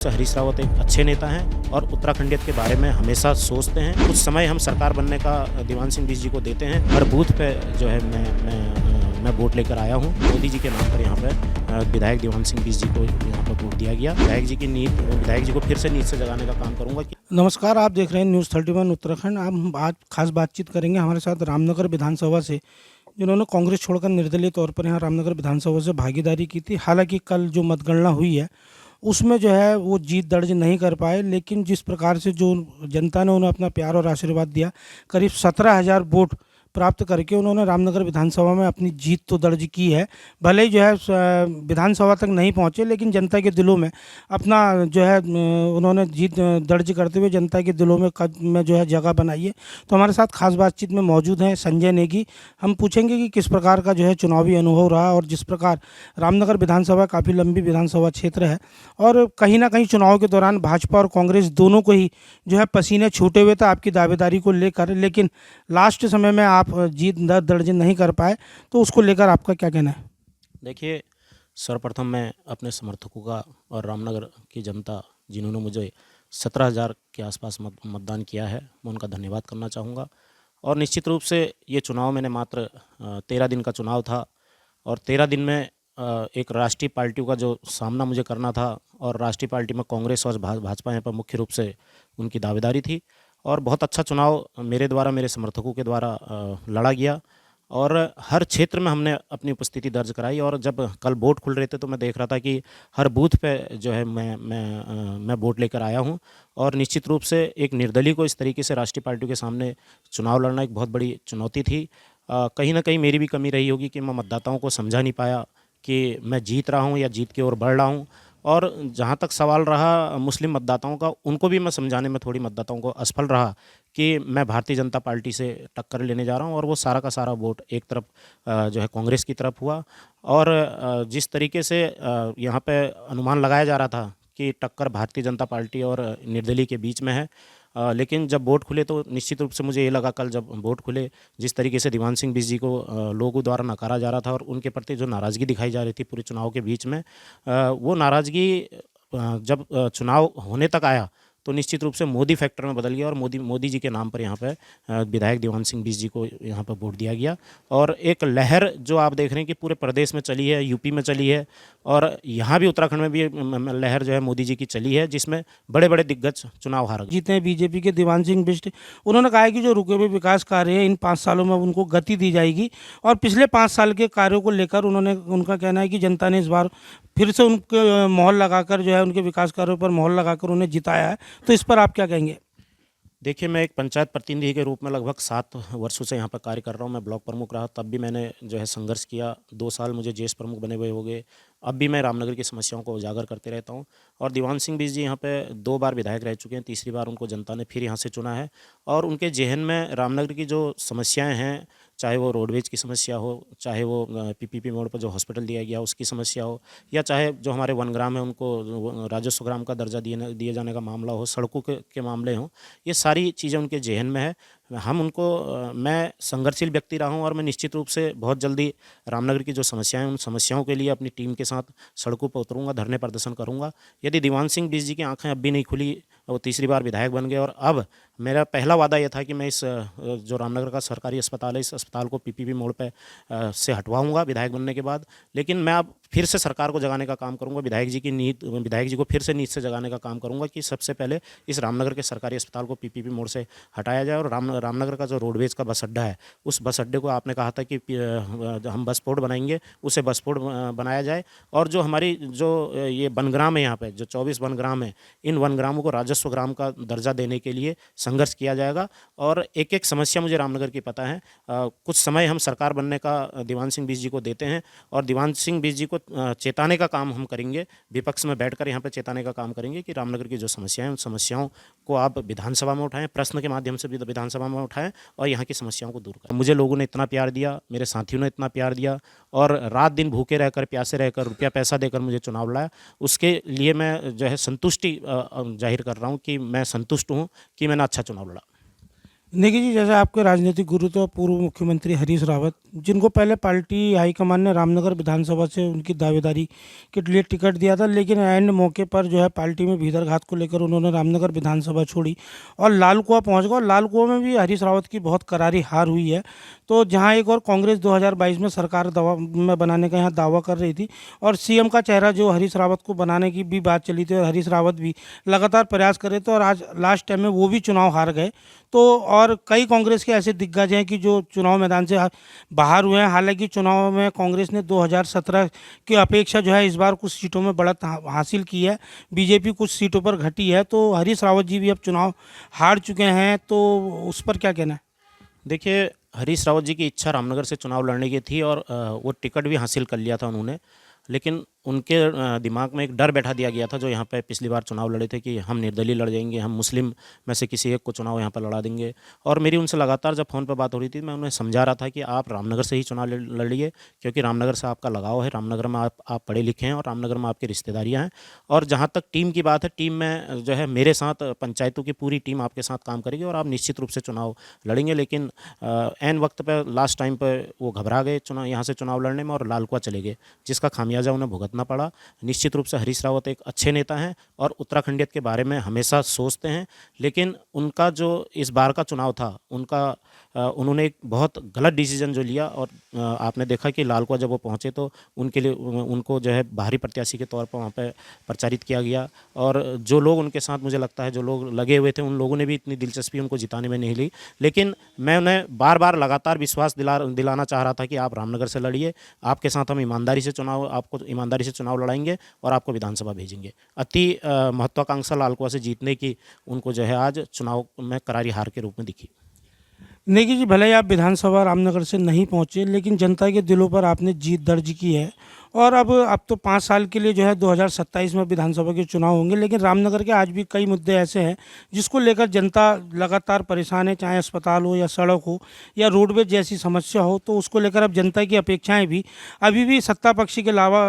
हरीश रावत एक अच्छे नेता हैं और उत्तराखंडियत के बारे में हमेशा सोचते हैं। कुछ समय हम सरकार बनने का दीवान सिंह बीस जी को देते हैं। हर बूथ पे जो है मैं वोट लेकर आया हूँ। मोदी जी के नाम पर यहाँ पे विधायक दीवान सिंह बीस जी को यहाँ पर वोट दिया गया। विधायक जी को फिर से नींद से जगाने का काम करूँगा। नमस्कार, आप देख रहे हैं न्यूज़ 31 उत्तराखंड। हम आज खास बातचीत करेंगे हमारे साथ रामनगर विधानसभा से, जिन्होंने कांग्रेस छोड़कर निर्दलीय तौर पर यहाँ रामनगर विधानसभा से भागीदारी की थी। हालांकि कल जो मतगणना हुई है उसमें जो है वो जीत दर्ज नहीं कर पाए, लेकिन जिस प्रकार से जो जनता ने उन्हें अपना प्यार और आशीर्वाद दिया, करीब 17,000 वोट प्राप्त करके उन्होंने रामनगर विधानसभा में अपनी जीत तो दर्ज की है। भले ही जो है विधानसभा तक नहीं पहुंचे, लेकिन जनता के दिलों में अपना जो है उन्होंने जीत दर्ज करते हुए जनता के दिलों में जो है जगह बनाई है। तो हमारे साथ खास बातचीत में मौजूद हैं संजय नेगी। हम पूछेंगे कि किस प्रकार का जो है चुनावी अनुभव रहा और जिस प्रकार रामनगर विधानसभा काफ़ी लंबी विधानसभा क्षेत्र है और कहीं ना कहीं चुनाव के दौरान भाजपा और कांग्रेस दोनों को ही जो है पसीने छूटे हुए थे आपकी दावेदारी को लेकर, लेकिन लास्ट समय में आप जीत दर्ज नहीं कर पाए, तो उसको लेकर आपका क्या कहना है? देखिए, सर्वप्रथम मैं अपने समर्थकों का और रामनगर की जनता जिन्होंने मुझे 17,000 के आसपास मतदान किया है, मैं उनका धन्यवाद करना चाहूँगा। और निश्चित रूप से ये चुनाव मैंने मात्र 13 दिन का चुनाव था और 13 दिन में एक राष्ट्रीय पार्टियों का जो सामना मुझे करना था और राष्ट्रीय पार्टी में कांग्रेस और भाजपा यहाँ पर मुख्य रूप से उनकी दावेदारी थी और बहुत अच्छा चुनाव मेरे द्वारा, मेरे समर्थकों के द्वारा लड़ा गया और हर क्षेत्र में हमने अपनी उपस्थिति दर्ज कराई। और जब कल वोट खुल रहे थे तो मैं देख रहा था कि हर बूथ पे जो है मैं वोट लेकर आया हूं और निश्चित रूप से एक निर्दलीय को इस तरीके से राष्ट्रीय पार्टियों के सामने चुनाव लड़ना एक बहुत बड़ी चुनौती थी। कहीं ना कहीं मेरी भी कमी रही होगी कि मैं मतदाताओं को समझा नहीं पाया कि मैं जीत रहा हूं या जीत की ओर बढ़ रहा हूं। और जहाँ तक सवाल रहा मुस्लिम मतदाताओं का, उनको भी मैं समझाने में थोड़ी मतदाताओं को असफल रहा कि मैं भारतीय जनता पार्टी से टक्कर लेने जा रहा हूँ और वो सारा का सारा वोट एक तरफ जो है कांग्रेस की तरफ हुआ। और जिस तरीके से यहाँ पे अनुमान लगाया जा रहा था कि टक्कर भारतीय जनता पार्टी और निर्दलीय के बीच में है, लेकिन जब वोट खुले तो निश्चित रूप से मुझे ये लगा, कल जब वोट खुले जिस तरीके से दीवान सिंह बीस जी को लोगों द्वारा नकारा जा रहा था और उनके प्रति जो नाराज़गी दिखाई जा रही थी पूरे चुनाव के बीच में, वो नाराज़गी जब चुनाव होने तक आया तो निश्चित रूप से मोदी फैक्टर में बदल गया और मोदी जी के नाम पर यहाँ पे विधायक दीवान सिंह बीस जी को यहाँ पर वोट दिया गया। और एक लहर जो आप देख रहे हैं कि पूरे प्रदेश में चली है, यूपी में चली है और यहाँ भी उत्तराखंड में भी लहर जो है मोदी जी की चली है, जिसमें बड़े बड़े दिग्गज चुनाव हार गए। जीते हैं बीजेपी के दीवान सिंह बिष्ट। उन्होंने कहा है कि जो रुके हुए विकास कार्य है इन 5 सालों में उनको गति दी जाएगी और पिछले 5 साल के कार्यों को लेकर उनका कहना है कि जनता ने इस बार फिर से उनके मोहर लगाकर जो है उनके विकास कार्यों पर मोहर लगाकर उन्हें जिताया है। तो इस पर आप क्या कहेंगे? देखिए, मैं एक पंचायत प्रतिनिधि के रूप में लगभग 7 वर्षों से यहाँ पर कार्य कर रहा हूँ। मैं ब्लॉक प्रमुख रहा, तब भी मैंने जो है संघर्ष किया। 2 साल मुझे जेस प्रमुख बने हुए हो गए। अब भी मैं रामनगर की समस्याओं को उजागर करते रहता हूँ और दीवान सिंह बीस जी यहाँ पे 2 बार विधायक रह चुके हैं, तीसरी बार उनको जनता ने फिर यहाँ से चुना है। और उनके जहन में रामनगर की जो समस्याएँ हैं, चाहे वो रोडवेज की समस्या हो, चाहे वो पीपीपी मोड़ पर जो हॉस्पिटल दिया गया उसकी समस्या हो, या चाहे जो हमारे वनग्राम है उनको राजस्व ग्राम का दर्जा दिए जाने का मामला हो, सड़कों के मामले हों, ये सारी चीज़ें उनके जहन में है। हम उनको मैं संघर्षशील व्यक्ति रहा हूँ और मैं निश्चित रूप से बहुत जल्दी रामनगर की जो समस्याएं हैं उन समस्याओं के लिए अपनी टीम के साथ सड़कों पर उतरूँगा, धरने प्रदर्शन करूँगा। यदि दीवान सिंह बीस जी की आंखें अब भी नहीं खुली, वो तीसरी बार विधायक बन गए और अब मेरा पहला वादा यह था कि मैं इस जो रामनगर का सरकारी अस्पताल है, इस अस्पताल को पीपीपी मोड़ पे से हटवाऊंगा विधायक बनने के बाद। लेकिन मैं अब फिर से सरकार को जगाने का काम करूंगा, विधायक जी को फिर से नींद से जगाने का काम करूंगा कि सबसे पहले इस रामनगर के सरकारी अस्पताल को पीपीपी मोड़ से हटाया जाए और रामनगर का जो रोडवेज का बस अड्डा है, उस बस अड्डे को आपने कहा था कि हम बस पोर्ट बनाएंगे, उसे बस पोर्ट बनाया जाए। और जो हमारी जो ये वनग्राम है, यहाँ पे जो 24 वनग्राम है, इन वनग्रामों को राजस्व ग्राम का दर्जा देने के लिए संघर्ष किया जाएगा। और एक एक समस्या मुझे रामनगर की पता है। कुछ समय हम सरकार बनने का दीवान सिंह बीस जी को देते हैं और दीवान सिंह बीस जी को चेताने का काम हम करेंगे, विपक्ष में बैठकर यहाँ पे चेताने का काम करेंगे कि रामनगर की जो समस्याएं हैं उन समस्याओं को आप विधानसभा में उठाएं, प्रश्न के माध्यम से भी विधानसभा में उठाएं और यहाँ की समस्याओं को दूर करें। मुझे लोगों ने इतना प्यार दिया, मेरे साथियों ने इतना प्यार दिया और रात दिन भूखे रहकर, प्यासे रहकर, रुपया पैसा देकर मुझे चुनाव लड़ाया, उसके लिए मैं जो है संतुष्टि जाहिर कर रहा हूँ कि मैं संतुष्ट हूँ कि मैंने अच्छा चुनाव लड़ा। देखिए जी, जैसे आपके राजनीतिक गुरु तो पूर्व मुख्यमंत्री हरीश रावत, जिनको पहले पार्टी हाईकमान ने रामनगर विधानसभा से उनकी दावेदारी के लिए टिकट दिया था, लेकिन एंड मौके पर जो है पार्टी में भीतरघात को लेकर उन्होंने रामनगर विधानसभा छोड़ी और लाल कुआं पहुंच गए। और लाल कुआं में भी हरीश रावत की बहुत करारी हार हुई है। तो जहां एक और कांग्रेस 2022 में सरकार दवा में बनाने का यहाँ दावा कर रही थी और सीएम का चेहरा जो हरीश रावत को बनाने की भी बात चली थी और हरीश रावत भी लगातार प्रयास कर रहे थे और आज लास्ट टाइम में वो भी चुनाव हार गए। तो और कई कांग्रेस के ऐसे दिग्गज हैं कि जो चुनाव मैदान से बाहर हुए हैं। हालांकि चुनाव में कांग्रेस ने 2017 की अपेक्षा जो है इस बार कुछ सीटों में बढ़त हासिल की है, बीजेपी कुछ सीटों पर घटी है। तो हरीश रावत जी भी अब चुनाव हार चुके हैं, तो उस पर क्या कहना है? देखिए, हरीश रावत जी की इच्छा रामनगर से चुनाव लड़ने की थी और वो टिकट भी हासिल कर लिया था उन्होंने। लेकिन उनके दिमाग में एक डर बैठा दिया गया था, जो यहाँ पे पिछली बार चुनाव लड़े थे, कि हम निर्दलीय लड़ जाएंगे, हम मुस्लिम में से किसी एक को चुनाव यहाँ पर लड़ा देंगे। और मेरी उनसे लगातार जब फ़ोन पर बात हो रही थी, मैं उन्हें समझा रहा था कि आप रामनगर से ही चुनाव लड़िए, क्योंकि रामनगर से आपका लगाव है, रामनगर में आप पढ़े लिखे हैं और रामनगर में आपकी रिश्तेदारियाँ हैं। और जहाँ तक टीम की बात है, टीम में जो है मेरे साथ पंचायतों की पूरी टीम आपके साथ काम करेगी और आप निश्चित रूप से चुनाव लड़ेंगे। लेकिन ऐन वक्त पर लास्ट टाइम पर वो घबरा गए चुनाव यहाँ से चुनाव लड़ने में और लाल कुआं चले गए, जिसका खामियाजा उन्हें भुगतना पड़ा। निश्चित रूप से हरीश रावत एक अच्छे नेता हैं और उत्तराखंडियत के बारे में हमेशा सोचते हैं। लेकिन उनका जो इस बार का चुनाव था, उन्होंने एक बहुत गलत डिसीजन जो लिया। और आपने देखा कि लाल कुआं जब वो पहुँचे तो उनके लिए उनको जो है बाहरी प्रत्याशी के तौर पर वहाँ पर प्रचारित किया गया। और जो लोग उनके साथ, मुझे लगता है जो लोग लगे हुए थे, उन लोगों ने भी इतनी दिलचस्पी उनको जिताने में नहीं ली। लेकिन मैं उन्हें बार बार लगातार विश्वास दिलाना चाह रहा था कि आप रामनगर से लड़िए, आपके साथ हम आपको ईमानदारी से चुनाव लड़ाएंगे और आपको विधानसभा भेजेंगे। अति महत्वाकांक्षा लाल कुआं से जीतने की उनको जो है आज चुनाव में करारी हार के रूप में दिखी। देखिए जी, भले ही आप विधानसभा रामनगर से नहीं पहुंचे, लेकिन जनता के दिलों पर आपने जीत दर्ज की है। और अब तो 5 साल के लिए जो है 2027 में विधानसभा के चुनाव होंगे, लेकिन रामनगर के आज भी कई मुद्दे ऐसे हैं जिसको लेकर जनता लगातार परेशान है, चाहे अस्पताल हो या सड़क हो या रोडवेज जैसी समस्या हो। तो उसको लेकर अब जनता की अपेक्षाएं भी अभी भी सत्ता पक्षी के अलावा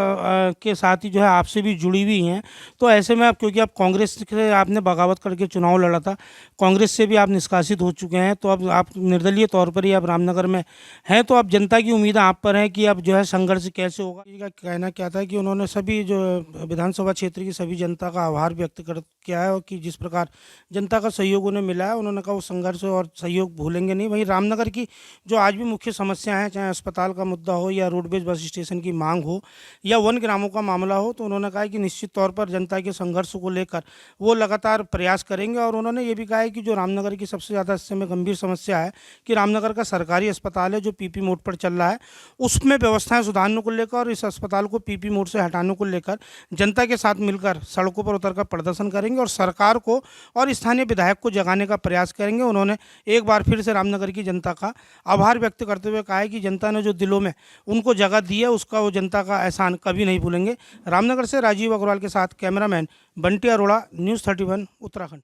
के साथ ही जो है आपसे भी जुड़ी हुई हैं। तो ऐसे में अब क्योंकि आप कांग्रेस से आपने बगावत करके चुनाव लड़ा था, कांग्रेस से भी आप निष्कासित हो चुके हैं, तो अब आप निर्दलीय तौर पर ही आप रामनगर में हैं। तो अब जनता की उम्मीद आप पर है कि अब जो है संघर्ष कैसे होगा। इनका कहना क्या था कि उन्होंने सभी जो विधानसभा क्षेत्र की सभी जनता का आभार व्यक्त कर किया है और कि जिस प्रकार जनता का सहयोग उन्हें मिला है, उन्होंने कहा वो संघर्ष और सहयोग भूलेंगे नहीं। वहीं रामनगर की जो आज भी मुख्य समस्या है, चाहे अस्पताल का मुद्दा हो या रोडवेज बस स्टेशन की मांग हो या वन ग्रामों का मामला हो, तो उन्होंने कहा कि निश्चित तौर पर जनता के संघर्ष को लेकर वो लगातार प्रयास करेंगे। और उन्होंने ये भी कहा है कि जो रामनगर की सबसे ज़्यादा इस समय गंभीर समस्या है कि रामनगर का सरकारी अस्पताल है जो पीपी मोड पर चल रहा है, उसमें व्यवस्थाएं सुधारने को लेकर और इस अस्पताल को पीपी मोड से हटाने को लेकर जनता के साथ मिलकर सड़कों पर उतरकर प्रदर्शन करेंगे और सरकार को और स्थानीय विधायक को जगाने का प्रयास करेंगे। उन्होंने एक बार फिर से रामनगर की जनता का आभार व्यक्त करते हुए कहा है कि जनता ने जो दिलों में उनको जगह दी है, उसका वो जनता का एहसान कभी नहीं भूलेंगे। रामनगर से राजीव अग्रवाल के साथ कैमरामैन बंटी अरोड़ा, न्यूज़ 31 उत्तराखंड।